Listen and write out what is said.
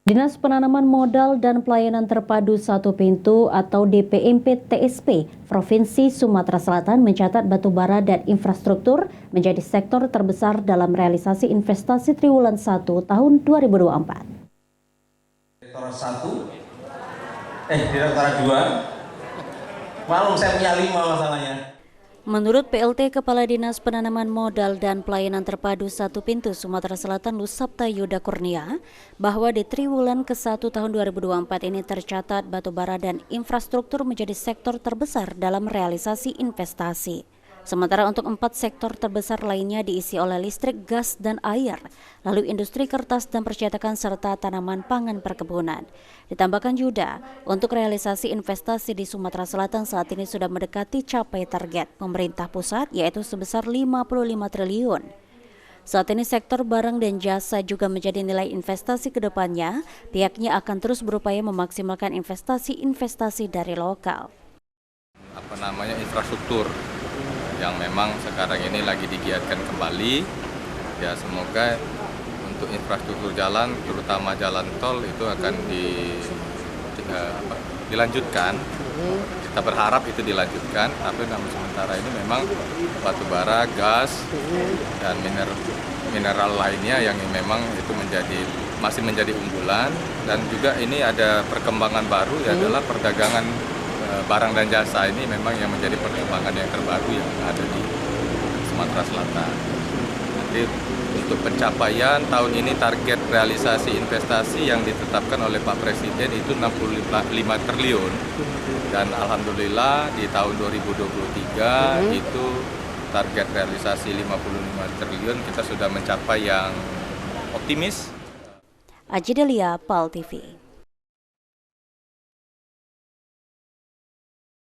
Dinas Penanaman Modal dan Pelayanan Terpadu Satu Pintu atau DPMP TSP Provinsi Sumatera Selatan mencatat batubara dan infrastruktur menjadi sektor terbesar dalam realisasi investasi triwulan 1 tahun 2024. Direktorat 1, Direktorat 2, maklum saya punya 5 masalahnya. Menurut PLT Kepala Dinas Penanaman Modal dan Pelayanan Terpadu Satu Pintu Sumatera Selatan Lusapta Yuda Kurnia, bahwa di triwulan ke-1 tahun 2024 ini tercatat batubara dan infrastruktur menjadi sektor terbesar dalam realisasi investasi. Sementara untuk 4 sektor terbesar lainnya diisi oleh listrik, gas, dan air, lalu industri kertas dan percetakan serta tanaman pangan perkebunan. Ditambahkan Yuda, untuk realisasi investasi di Sumatera Selatan saat ini sudah mendekati capai target pemerintah pusat yaitu sebesar 55 triliun. Saat ini sektor barang dan jasa juga menjadi nilai investasi ke depannya, pihaknya akan terus berupaya memaksimalkan investasi-investasi dari lokal. Infrastruktur yang memang sekarang ini lagi digiatkan kembali, ya semoga untuk infrastruktur jalan, terutama jalan tol itu akan dilanjutkan. Kita berharap itu dilanjutkan, tapi namun sementara ini memang batubara, gas, dan mineral lainnya yang memang itu masih menjadi unggulan. Dan juga ini ada perkembangan baru, adalah perdagangan barang dan jasa. Ini memang yang menjadi perkembangan yang terbaru yang ada di Sumatera Selatan. Nanti untuk pencapaian tahun ini target realisasi investasi yang ditetapkan oleh Pak Presiden itu 65 triliun. Dan alhamdulillah di tahun 2023 itu target realisasi 55 triliun kita sudah mencapai yang optimis. Aji Delia, PAL TV.